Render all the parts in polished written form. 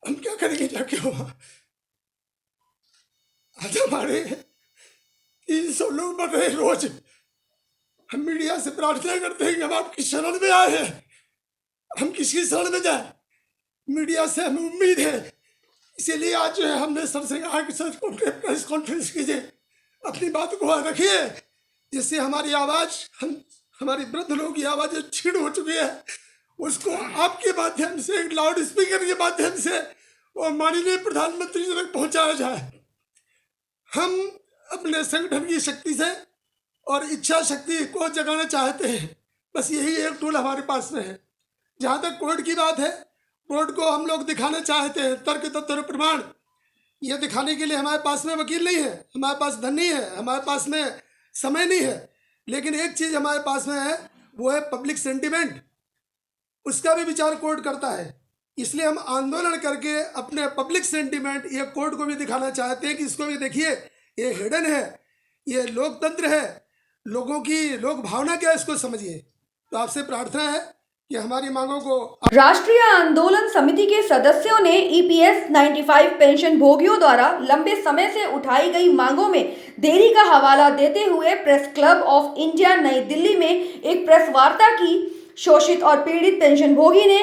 हम क्या करेंगे जाके वहाँ? आज हमारे 300 लोग मर रहे रोज। हम मीडिया से प्रार्थना करते हैं कि हम आपकी शरण में आए हैं, हम किसकी शरण में जाए? मीडिया से हमें उम्मीद है, इसीलिए आज जो है हमने सर से कहा कि सर प्रेस कॉन्फ्रेंस कीजिए, अपनी बात को रखिए, जिससे हमारी आवाज़, हमारी वृद्ध लोगों की आवाज़ जो छीड़ हो चुकी है, उसको आपके माध्यम से, लाउड स्पीकर के माध्यम से और माननीय प्रधानमंत्री जी तक पहुँचाया जाए। हम अपने संगठन की शक्ति से और इच्छा शक्ति को जगाना चाहते हैं, बस यही एक टूल हमारे पास में है। जहाँ तक कोर्ट की बात है, कोर्ट को हम लोग दिखाना चाहते हैं तर्क तथ्य और प्रमाण। ये दिखाने के लिए हमारे पास में वकील नहीं है, हमारे पास धन नहीं है, हमारे पास में समय नहीं है, लेकिन एक चीज़ हमारे पास में है, वो है पब्लिक सेंटिमेंट। उसका भी विचार कोर्ट करता है, इसलिए हम आंदोलन करके अपने पब्लिक सेंटिमेंट ये कोर्ट को भी दिखाना चाहते हैं कि इसको भी देखिए, ये हिडन है, ये लोकतंत्र है, लोगों की लोक भावना क्या है, इसको समझिए। तो आपसे प्रार्थना है कि हमारी मांगों को। राष्ट्रीय आंदोलन समिति के सदस्यों ने ईपीएस 95 पेंशन भोगियों द्वारा लंबे समय से उठाई गई मांगों में देरी का हवाला देते हुए प्रेस क्लब ऑफ इंडिया नई दिल्ली में एक प्रेस वार्ता की। शोषित और पीड़ित पेंशन भोगी ने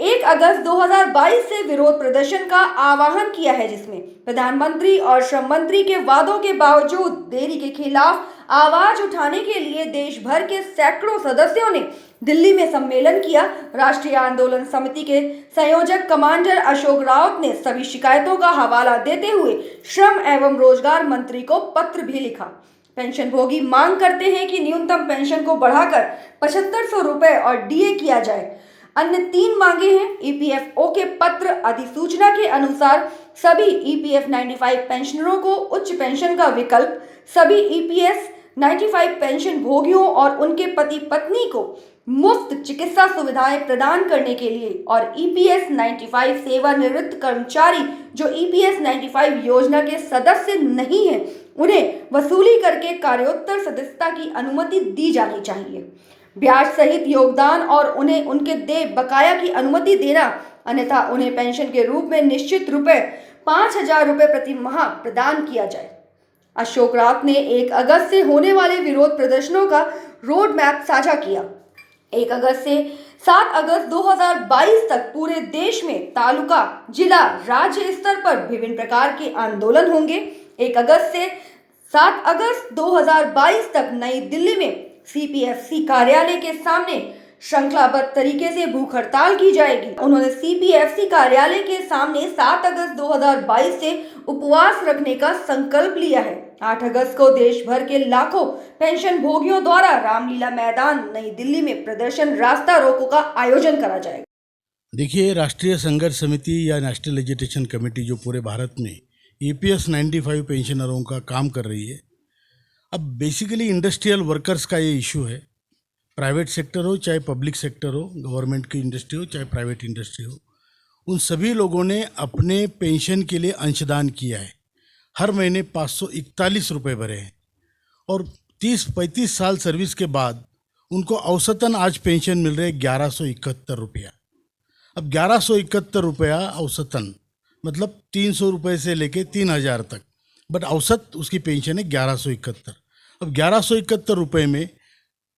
1 अगस्त 2022 से विरोध प्रदर्शन का आह्वान किया है, जिसमें प्रधानमंत्री और श्रम मंत्री के वादों के बावजूद देरी के खिलाफ आवाज उठाने के लिए देश भर के सैकड़ों सदस्यों ने दिल्ली में सम्मेलन किया। राष्ट्रीय आंदोलन समिति के संयोजक कमांडर अशोक राउत ने सभी शिकायतों का हवाला देते हुए श्रम एवं रोजगार मंत्री को पत्र भी लिखा। पेंशन भोगी मांग करते हैं कि न्यूनतम पेंशन को बढ़ाकर 7500 रुपए और डीए किया जाए। अन्य 3 मांगे हैं। ईपीएफओ के पत्र अधिसूचना के अनुसार सभी ईपीएफ 95 पेंशनरों को उच्च पेंशन का विकल्प, सभी ईपीएस 95 पेंशन भोगियों और उनके पति पत्नी को मुफ्त चिकित्सा सुविधाएं प्रदान करने के लिए, और ईपीएस 95 सेवानिवृत्त कर्मचारी जो ईपीएस 95 योजना के सदस्य नहीं हैं, उन्हें वसूली करके कार्योत्तर सदस्यता की अनुमति दी जानी चाहिए। ब्याज सहित योगदान और उन्हें उनके देय बकाया की अनुमति देना, अन्यथा उन्हें पेंशन के रूप में निश्चित रुपए 5000 रुपए प्रति माह प्रदान किया जाए। अशोक राउत ने 1 अगस्त से होने वाले विरोध प्रदर्शनों का रोड मैप साझा किया। 1 अगस्त से 7 अगस्त 2022 तक पूरे देश में तालुका, जिला, राज्य स्तर पर विभिन्न प्रकार के आंदोलन होंगे। 1 अगस्त से 7 अगस्त 2022 तक नई दिल्ली में सीपीएफसी कार्यालय के सामने श्रृंखलाबद्ध तरीके से भूख हड़ताल की जाएगी। उन्होंने सीपीएफसी कार्यालय के सामने 7 अगस्त 2022 से उपवास रखने का संकल्प लिया है। 8 अगस्त को देश भर के लाखों पेंशन भोगियों द्वारा रामलीला मैदान नई दिल्ली में प्रदर्शन रास्ता रोको का आयोजन करा जाएगा। देखिए, राष्ट्रीय संघर्ष समिति या नेशनल एजुटेशन कमेटी जो पूरे भारत में ईपीएस 95 पेंशनरों का काम कर रही है, अब बेसिकली इंडस्ट्रियल वर्कर्स का ये इशू है। प्राइवेट सेक्टर हो चाहे पब्लिक सेक्टर हो, गवर्नमेंट की इंडस्ट्री हो चाहे प्राइवेट इंडस्ट्री हो, उन सभी लोगों ने अपने पेंशन के लिए अंशदान किया है। हर महीने 541 रुपये भरे हैं और 30-35 साल सर्विस के बाद उनको औसतन आज पेंशन मिल रहे 1171 रुपया। अब 1171 रुपया औसतन मतलब 300 रुपये से लेके 3000 तक, बट औसत उसकी पेंशन है 1171। अब 1171 रुपये में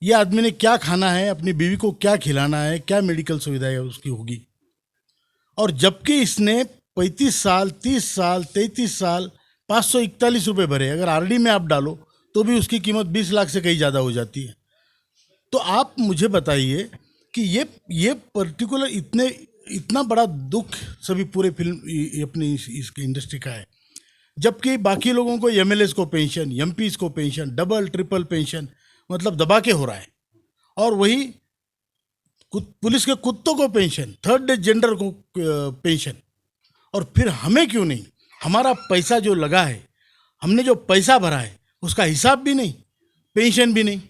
ये आदमी ने क्या खाना है, अपनी बीवी को क्या खिलाना है, क्या मेडिकल सुविधाएं उसकी होगी। और जबकि इसने 35 साल, 30 साल, 33 साल 541 रुपये भरे, अगर आरडी में आप डालो तो भी उसकी कीमत 20 लाख से कहीं ज़्यादा हो जाती है। तो आप मुझे बताइए कि ये पर्टिकुलर इतना बड़ा दुख सभी पूरे फिल्म अपनी इस इंडस्ट्री का है, जबकि बाकी लोगों को एमएलएस को पेंशन, एमपीज को पेंशन, डबल ट्रिपल पेंशन मतलब दबा के हो रहा है, और वही पुलिस के कुत्तों को पेंशन, थर्ड जेंडर को पेंशन। और फिर हमें क्यों नहीं? हमारा पैसा जो लगा है, हमने जो पैसा भरा है, उसका हिसाब भी नहीं, पेंशन भी नहीं।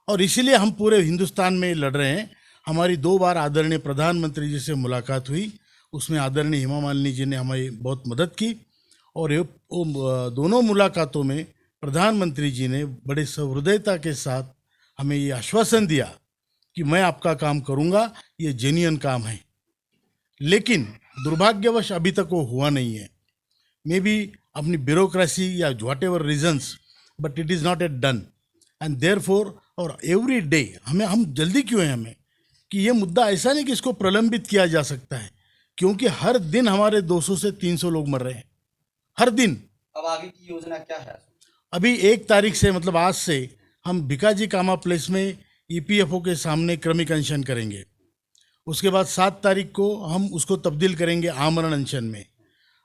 और इसीलिए हम पूरे हिंदुस्तान में लड़ रहे हैं। हमारी 2 बार आदरणीय प्रधानमंत्री जी से मुलाकात हुई, उसमें आदरणीय हेमा मालिनी जी ने हमारी बहुत मदद की, और दोनों मुलाकातों में प्रधानमंत्री जी ने बड़े सहृदयता के साथ हमें ये आश्वासन दिया कि मैं आपका काम करूंगा, ये जेन्युइन काम है। लेकिन दुर्भाग्यवश अभी तक वो हुआ नहीं है, मे बी अपनी ब्यूरोक्रेसी या whatever reasons, but it is not yet done and therefore और एवरी डे हम जल्दी क्यों हैं हमें कि ये मुद्दा ऐसा नहीं कि इसको प्रलंबित किया जा सकता है, क्योंकि हर दिन हमारे 200 से 300 लोग मर रहे हैं हर दिन। अब आगे की योजना क्या है? अभी 1 तारीख से मतलब आज से हम भिकाजी कामा प्लेस में ईपीएफओ के सामने क्रमिक अनशन करेंगे। उसके बाद 7 तारीख को हम उसको तब्दील करेंगे आमरण अनशन में,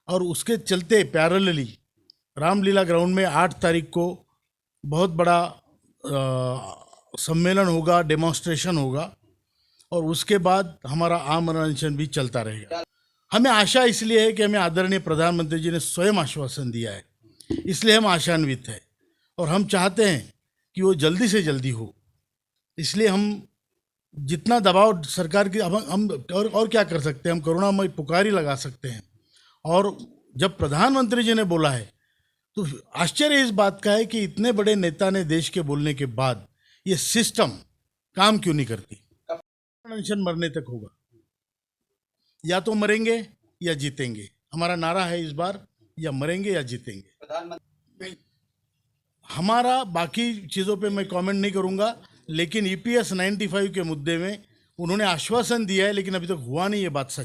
और उसके चलते पैरेलली रामलीला ग्राउंड में 8 तारीख को बहुत बड़ा सम्मेलन होगा, डेमोन्स्ट्रेशन होगा, और उसके बाद हमारा आमरण अनशन भी चलता रहेगा। हमें आशा इसलिए है कि हमें आदरणीय प्रधानमंत्री जी ने स्वयं आश्वासन दिया है, इसलिए हम आशान्वित हैं और हम चाहते हैं कि वो जल्दी से जल्दी हो। इसलिए हम जितना दबाव सरकार की हम और क्या कर सकते हैं, हम करुणामय पुकार ही लगा सकते हैं। और जब प्रधानमंत्री जी ने बोला है तो आश्चर्य इस बात का है कि इतने बड़े नेता ने देश के बोलने के बाद ये सिस्टम काम क्यों नहीं करती। अनशन मरने तक होगा, या तो मरेंगे या जीतेंगे। हमारा नारा है इस बार, या मरेंगे या जीतेंगे। प्रधानमंत्री हमारा बाकी चीज़ों पे मैं कमेंट नहीं करूंगा, लेकिन ईपीएस 95 के मुद्दे में उन्होंने आश्वासन दिया है, लेकिन अभी तक हुआ नहीं, ये बात सच है।